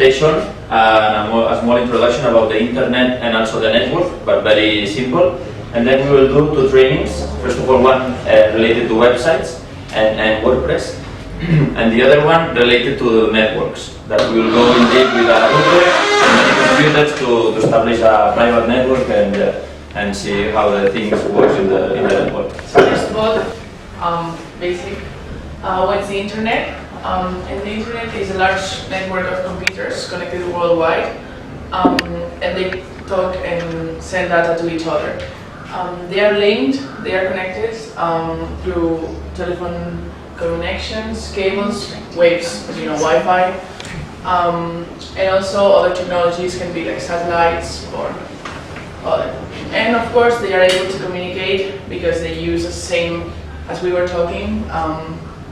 presentation and a small introduction about the internet and also the network, but very simple. And then we will do two trainings. First of all, one related to websites and WordPress, and the other one related to networks, that we will go in deep with a router and many computers to establish a private network and see how the things work in the network. So first of all, basic, what's the internet? And the internet is a large network of computers connected worldwide, and they talk and send data to each other. They are linked, they are connected through telephone connections, cables, waves, as you know, Wi-Fi, and also other technologies can be like satellites or other. And of course they are able to communicate because they use the same, as we were talking,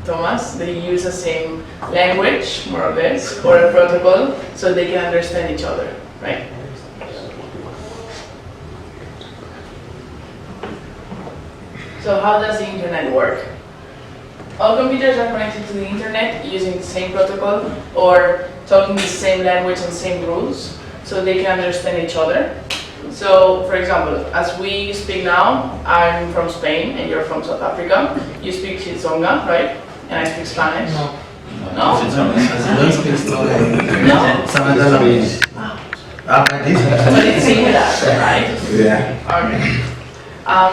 Thomas, they use the same language, more or less, or a protocol, so they can understand each other, right? So how does the internet work? All computers are connected to the internet using the same protocol or talking the same language and same rules, so they can understand each other. So, for example, as we speak now, I'm from Spain and you're from South Africa. You speak Xitsonga, right? And I speak Spanish. No? Don't speak slowly. No? But it's similar, right? Yeah. Okay.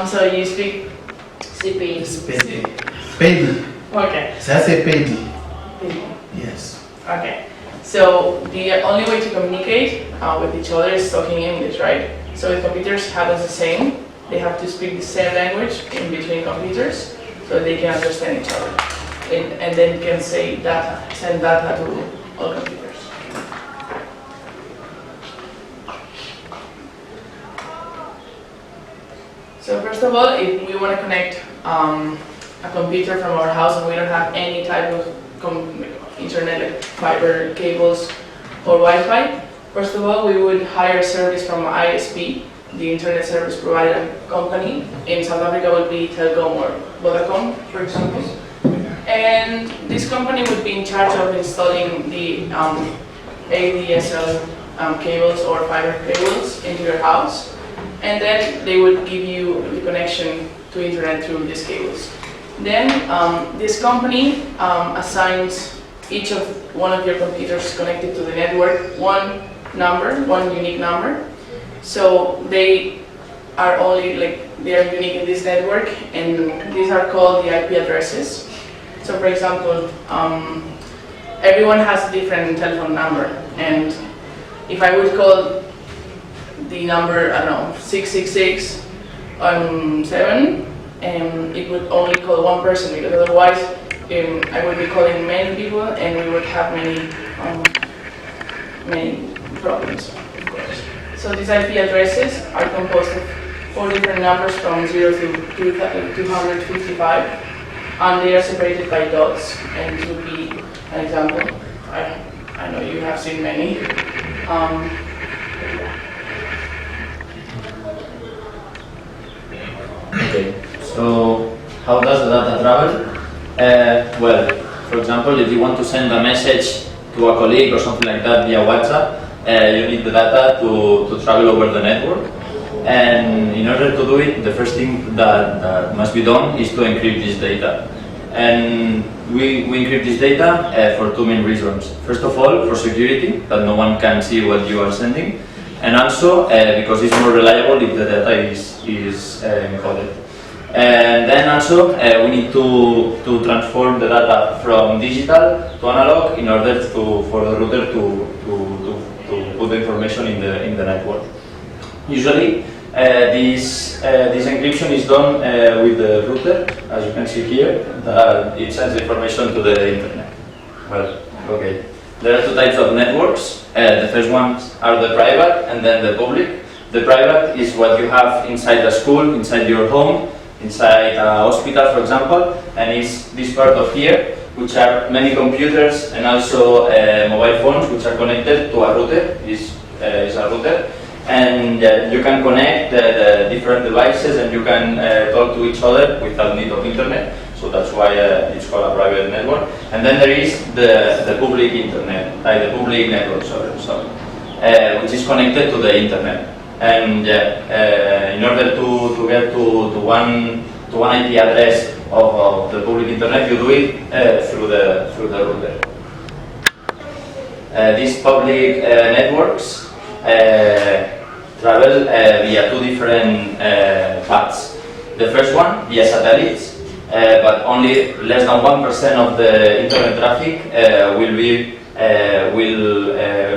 So you speak Sipi. Pedi. Okay. Se hace pedi. Yes. Okay. So the only way to communicate with each other is talking English, right? So the computers happens the same. They have to speak the same language in between computers so they can understand each other. And then can send data to all computers. So first of all, if we want to connect a computer from our house and we don't have any type of internet like fiber cables or Wi-Fi, first of all we would hire a service from ISP, the internet service provider company. In South Africa would be Telkom or Vodacom, for example. And this company would be in charge of installing the ADSL cables or fiber cables into your house, and then they would give you the connection to internet through these cables. Then this company assigns each of one of your computers connected to the network one unique number. So they are unique in this network, and these are called the IP addresses. So for example, everyone has a different telephone number, and if I would call the number, I don't know, 666-7, it would only call one person, because otherwise I would be calling many people and we would have many problems, of course. So these IP addresses are composed of 4 different numbers from 0 to 255, and they are separated by dots, and this would be an example. I know you have seen many. Okay, so how does the data travel? Well, for example, if you want to send a message to a colleague or something like that via WhatsApp, you need the data to travel over the network. And in order to do it, the first thing that must be done is to encrypt this data. And we encrypt this data for two main reasons. First of all, for security, that no one can see what you are sending. And also because it's more reliable if the data is encoded. And then also we need to transform the data from digital to analog in order for the router to put the information in the network. Usually this encryption is done with the router, as you can see here, that it sends the information to the internet. Well, okay. There are two types of networks. The first ones are the private and then the public. The private is what you have inside the school, inside your home, inside a hospital, for example, and it's this part of here, which are many computers and also mobile phones, which are connected to a router. Is a router, and you can connect the different devices and you can talk to each other without need of internet. So So that's why it's called a private network. And then there is the public internet, like the public network, which is connected to the internet. And in order to get to one IP address of the public internet, you do it through the router. These public networks travel via two different paths. The first one via satellites, but only less than 1% of the internet traffic will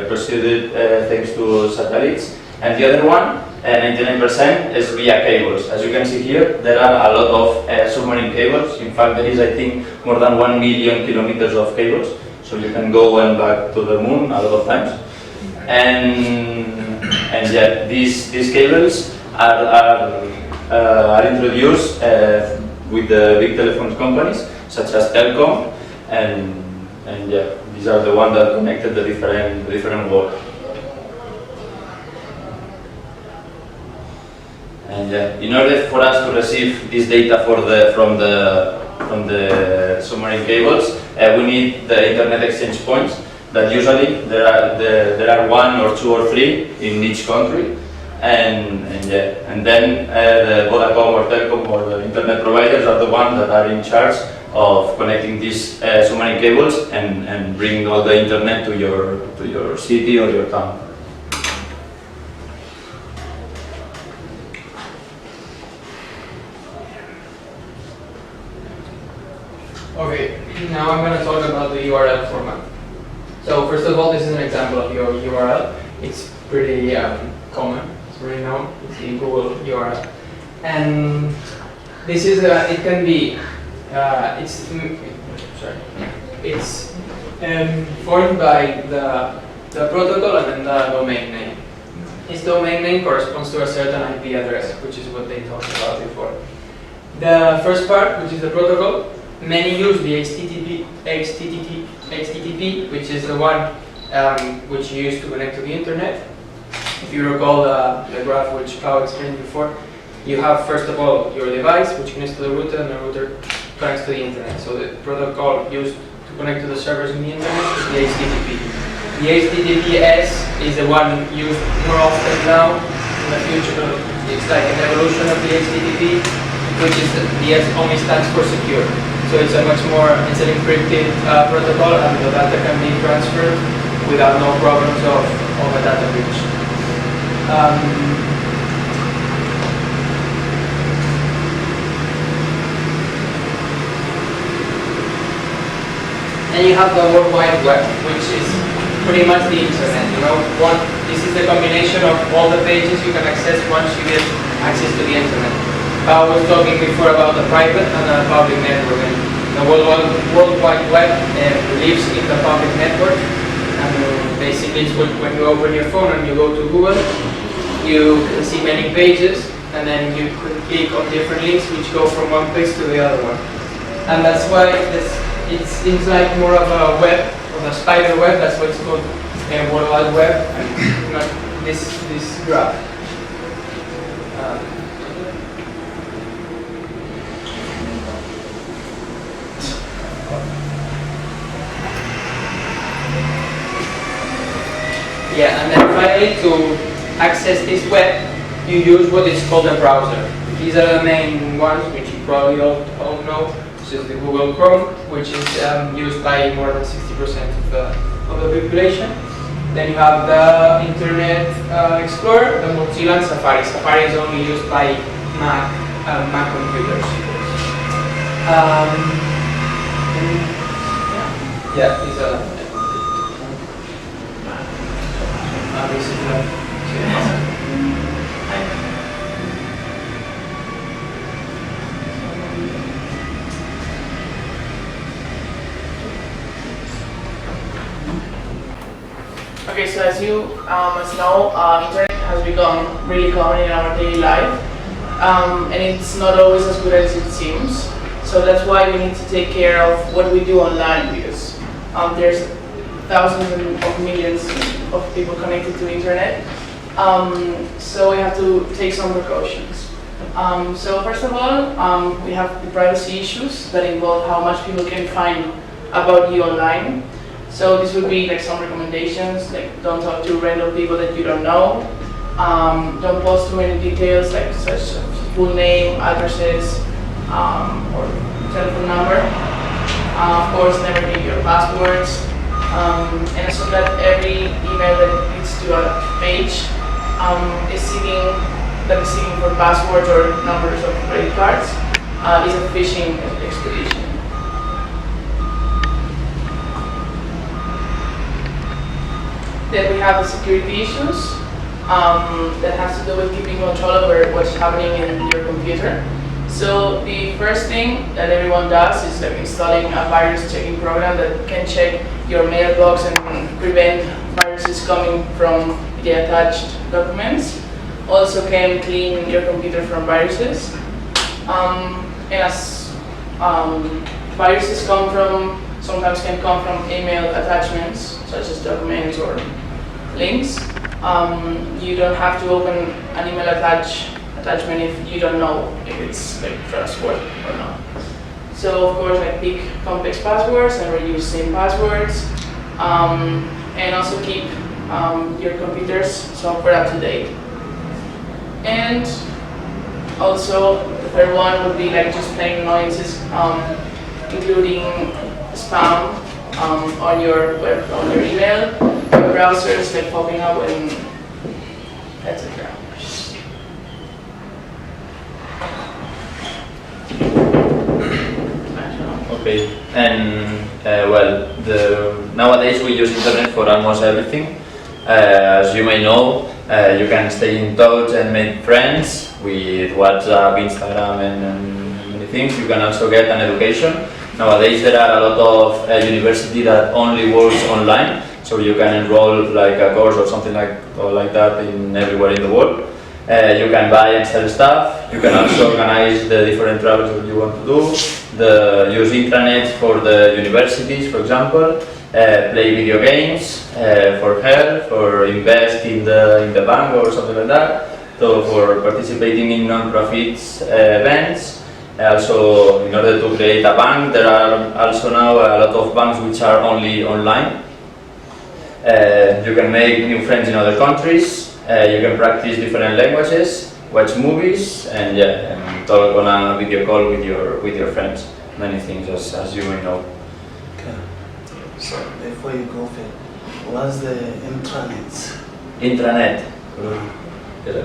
proceed thanks to satellites, and the other one, 99%, is via cables. As you can see here, there are a lot of submarine cables. In fact, there is, I think, more than 1 million kilometers of cables, so you can go and back to the moon a lot of times. And yeah, these cables are introduced with the big telephone companies such as Telkom, and yeah, these are the ones that connected the different world. And yeah, in order for us to receive this data from the submarine cables, we need the internet exchange points. That usually there are 1 or 2 or 3 in each country, and then the Vodacom or Telkom or the internet providers are the ones that are in charge of connecting these submarine cables and bringing all the internet to your city or your town. Okay, now I'm going to talk about the URL format. So first of all, this is an example of your URL. It's pretty common. It's pretty known. It's the Google URL, and this is it can be it's formed by the protocol and then the domain name. Its domain name corresponds to a certain IP address, which is what they talked about before. The first part, which is the protocol, many use the HTTP, which is the one which you use to connect to the internet. If you recall the graph which Pau explained before, you have first of all your device which connects to the router, and the router connects to the internet. So the protocol used to connect to the servers in the internet is the HTTP. The HTTPS is the one used more often now. In the future, it's like an evolution of the HTTP, which is the S only stands for secure. So it's a much more, it's an encrypted protocol, and the data can be transferred without no problems of a data breach. And you have the World Wide Web, which is pretty much the internet. You know, this is the combination of all the pages you can access once you get access to the internet. I was talking before about the private and the public network. And the World Wide Web lives in the public network, and basically it's when you open your phone and you go to Google, you can see many pages, and then you could click on different links which go from one page to the other one. And that's why it seems like more of a web, of a spider web. That's what it's called, World Wide Web, and not this graph. Yeah, and then finally, to access this web, you use what is called a browser. These are the main ones, which you probably all know. This is the Google Chrome, which is used by more than 60% of the population. Then you have the Internet Explorer, the Mozilla, and Safari. Safari is only used by Mac computers. Yeah, these are. Okay, so as you know, internet has become really common in our daily life, and it's not always as good as it seems. So that's why we need to take care of what we do online, because there's thousands of millions of people connected to the internet. So we have to take some precautions. So first of all, we have the privacy issues that involve how much people can find about you online. So this would be like some recommendations, like don't talk to random people that you don't know. Don't post too many details, like such as full name, addresses, or telephone number. Of course, never give your passwords. And assume that every email that leads to a page is seeking for passwords or numbers of credit cards is a phishing expedition. Then we have the security issues that has to do with keeping control over what's happening in your computer. So the first thing that everyone does is like installing a virus checking program that can check your mailbox and prevent viruses coming from the attached documents. Also can clean your computer from viruses. And as viruses sometimes can come from email attachments, such as documents or links. You don't have to open an email attachment if you don't know if it's like trustworthy or not. So of course, like pick complex passwords and reuse same passwords, and also keep your computer's software up to date. And also the third one would be like just plain annoyances, including spam on your email, your browsers like popping up and etc. Okay, and nowadays we use internet for almost everything. As you may know, you can stay in touch and make friends with WhatsApp, Instagram, and many things. You can also get an education. Nowadays there are a lot of university that only works online, so you can enroll like a course or something like that in everywhere in the world. You can buy and sell stuff. You can also organize the different travels that you want to do. Use intranet for the universities, for example. Play video games for help, or invest in the bank or something like that. So for participating in non-profits events. Also, in order to create a bank, there are also now a lot of banks which are only online. You can make new friends in other countries. You can practice different languages, watch movies, and talk on a video call with your friends. Many things, as you may know. Okay. So before you go, Phil, what's the intranet? Intranet. Mm. Good.